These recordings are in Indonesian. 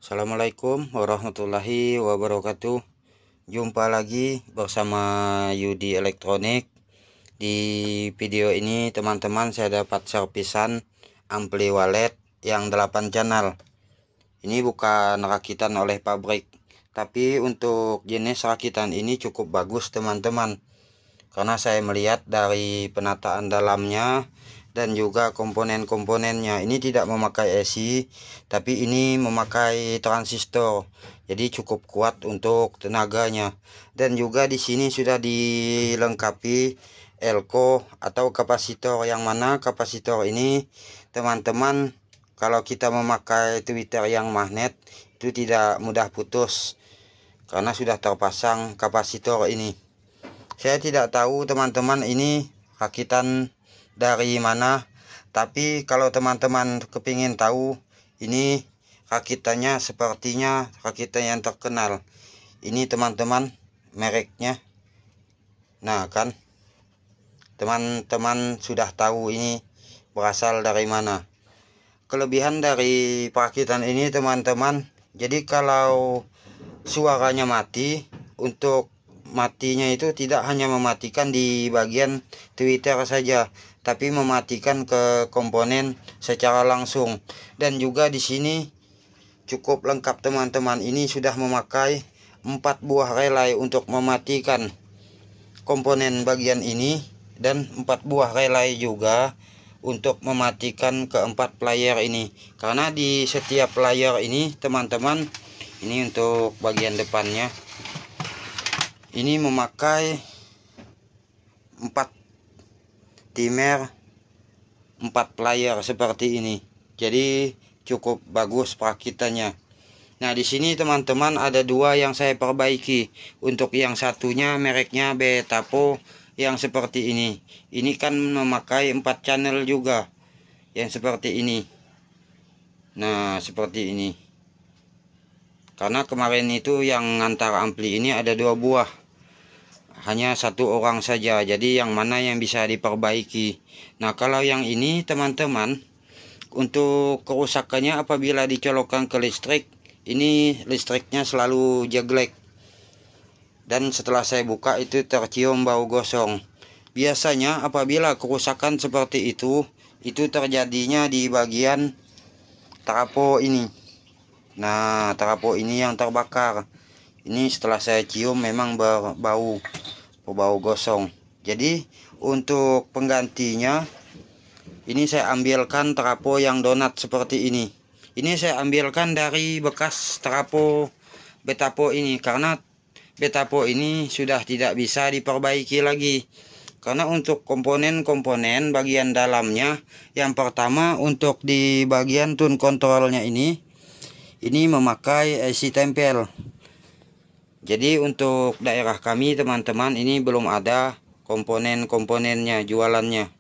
Assalamualaikum warahmatullahi wabarakatuh. Jumpa lagi bersama Yudi Elektronik. Di video ini teman-teman saya dapat servisan ampli walet yang 8 channel. Ini bukan rakitan oleh pabrik, tapi untuk jenis rakitan ini cukup bagus teman-teman. Karena saya melihat dari penataan dalamnya dan juga komponen-komponennya, ini tidak memakai AC, tapi ini memakai transistor, jadi cukup kuat untuk tenaganya. Dan juga di sini sudah dilengkapi elko atau kapasitor, yang mana kapasitor ini teman-teman, kalau kita memakai tweeter yang magnet itu tidak mudah putus karena sudah terpasang kapasitor ini. Saya tidak tahu teman-teman ini rakitan dari mana, tapi kalau teman-teman kepingin tahu, ini rakitannya sepertinya rakitan yang terkenal. Ini teman-teman mereknya. Nah kan, teman-teman sudah tahu ini berasal dari mana. Kelebihan dari perakitan ini teman-teman, jadi kalau suaranya mati, untuk matinya itu tidak hanya mematikan di bagian tweeter saja, tapi mematikan ke komponen secara langsung. Dan juga di sini cukup lengkap teman-teman, ini sudah memakai 4 buah relay untuk mematikan komponen bagian ini, dan 4 buah relay juga untuk mematikan keempat player ini. Karena di setiap player ini teman-teman, ini untuk bagian depannya, ini memakai 4 timer 4 player seperti ini. Jadi cukup bagus perakitannya. Nah, di sini teman-teman ada 2 yang saya perbaiki. Untuk yang satunya mereknya Betapo yang seperti ini. Ini kan memakai 4 channel juga, yang seperti ini. Nah, seperti ini. Karena kemarin itu yang ngantar ampli ini ada 2 buah, hanya 1 orang saja, jadi yang mana yang bisa diperbaiki. Nah, kalau yang ini teman-teman, untuk kerusakannya apabila dicolokkan ke listrik, ini listriknya selalu jeglek, dan setelah saya buka itu tercium bau gosong. Biasanya apabila kerusakan seperti itu terjadinya di bagian trafo ini. Nah, trafo ini yang terbakar. Ini setelah saya cium memang berbau gosong. Jadi untuk penggantinya, ini saya ambilkan trafo yang donat seperti ini. Ini saya ambilkan dari bekas trafo Betapo ini, karena Betapo ini sudah tidak bisa diperbaiki lagi. Karena untuk komponen-komponen bagian dalamnya, yang pertama untuk di bagian tune kontrolnya ini memakai IC tempel. Jadi untuk daerah kami teman-teman, ini belum ada komponen-komponennya, jualannya.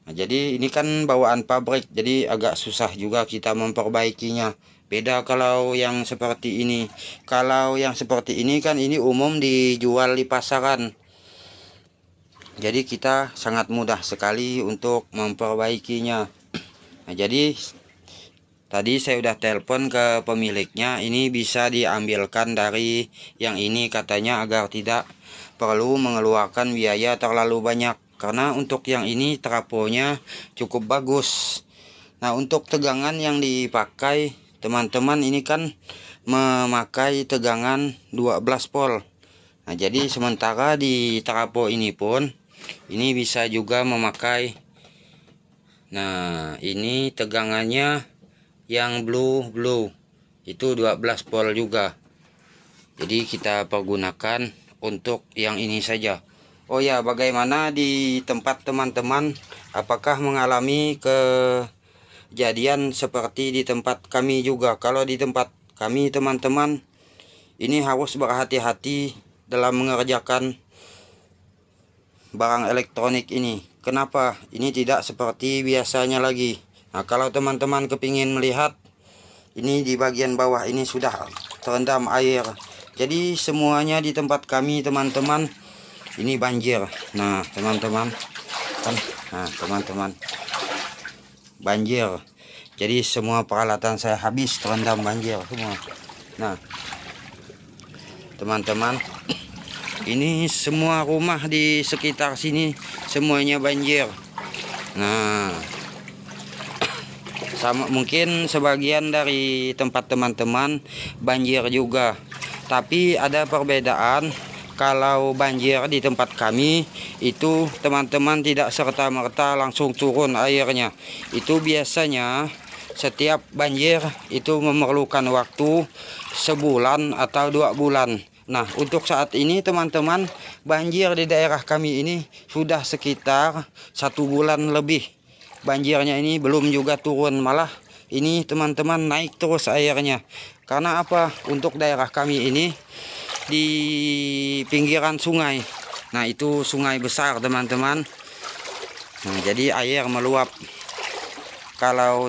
Nah, jadi ini kan bawaan pabrik, jadi agak susah juga kita memperbaikinya. Beda kalau yang seperti ini. Kalau yang seperti ini kan ini umum dijual di pasaran. Jadi kita sangat mudah sekali untuk memperbaikinya. Nah, jadi tadi saya udah telepon ke pemiliknya, ini bisa diambilkan dari yang ini katanya, agar tidak perlu mengeluarkan biaya terlalu banyak. Karena untuk yang ini trafonya cukup bagus. Nah, untuk tegangan yang dipakai teman-teman, ini kan memakai tegangan 12 volt. Nah, jadi sementara di trafo ini pun ini bisa juga memakai. Nah, ini tegangannya yang blue itu 12 volt juga. Jadi kita pergunakan untuk yang ini saja. Oh ya, bagaimana di tempat teman-teman, apakah mengalami kejadian seperti di tempat kami juga? Kalau di tempat kami teman-teman, ini harus berhati-hati dalam mengerjakan barang elektronik ini. Kenapa? Ini tidak seperti biasanya lagi. Nah, kalau teman-teman kepingin melihat, ini di bagian bawah ini sudah terendam air. Jadi semuanya di tempat kami teman-teman ini banjir. Nah, teman-teman, banjir. Jadi semua peralatan saya habis terendam banjir semua. Nah, teman-teman, ini semua rumah di sekitar sini semuanya banjir. Nah, sama mungkin sebagian dari tempat teman-teman banjir juga. Tapi ada perbedaan. Kalau banjir di tempat kami itu teman-teman tidak serta-merta langsung turun airnya. Itu biasanya setiap banjir itu memerlukan waktu sebulan atau 2 bulan. Nah, untuk saat ini teman-teman, banjir di daerah kami ini sudah sekitar 1 bulan lebih. Banjirnya ini belum juga turun, malah ini teman-teman naik terus airnya. Karena apa? Untuk daerah kami ini di pinggiran sungai. Nah, itu sungai besar teman-teman. Nah, jadi air meluap. Kalau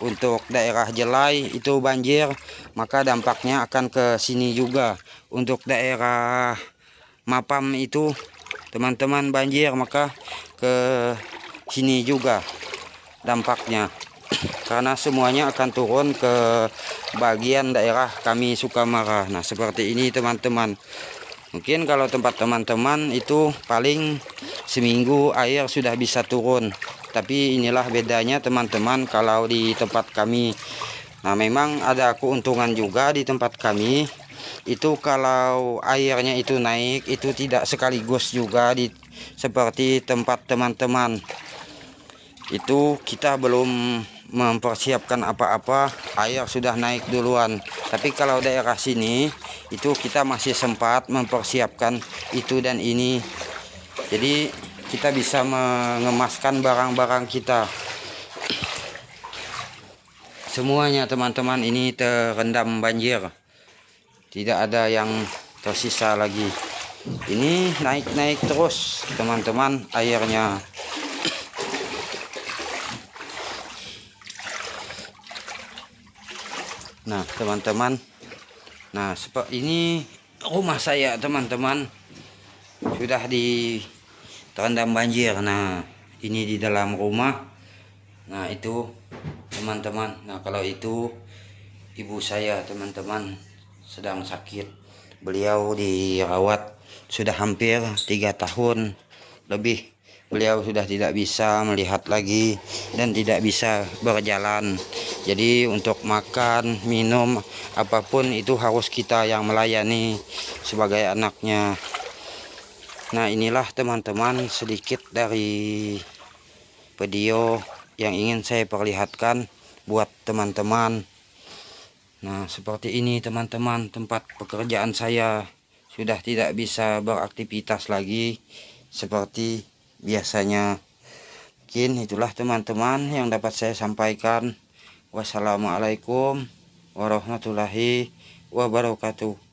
untuk daerah Jelai itu banjir, maka dampaknya akan ke sini juga. Untuk daerah Mapam itu teman-teman banjir, maka ke sini juga dampaknya. Karena semuanya akan turun ke bagian daerah kami Sukamara. Nah, seperti ini teman-teman. Mungkin kalau tempat teman-teman itu paling seminggu air sudah bisa turun. Tapi inilah bedanya teman-teman kalau di tempat kami. Nah, memang ada keuntungan juga di tempat kami. Itu kalau airnya itu naik, itu tidak sekaligus juga seperti tempat teman-teman. Itu kita belum mempersiapkan apa-apa, air sudah naik duluan. Tapi kalau daerah sini itu kita masih sempat mempersiapkan itu dan ini. Jadi kita bisa mengemaskan barang-barang kita. Semuanya teman-teman ini terendam banjir. Tidak ada yang tersisa lagi. Ini naik-naik terus teman-teman airnya. Nah, teman-teman. Nah, seperti ini rumah saya, teman-teman. Sudah terendam banjir. Nah, ini di dalam rumah. Nah, itu teman-teman. Nah, kalau itu ibu saya, teman-teman, sedang sakit. Beliau dirawat sudah hampir 3 tahun lebih. Beliau sudah tidak bisa melihat lagi dan tidak bisa berjalan. Jadi untuk makan, minum, apapun itu harus kita yang melayani sebagai anaknya. Nah, inilah teman-teman sedikit dari video yang ingin saya perlihatkan buat teman-teman. Nah, seperti ini teman-teman, tempat pekerjaan saya sudah tidak bisa beraktivitas lagi seperti biasanya. Mungkin itulah teman-teman yang dapat saya sampaikan. Wassalamualaikum warahmatullahi wabarakatuh.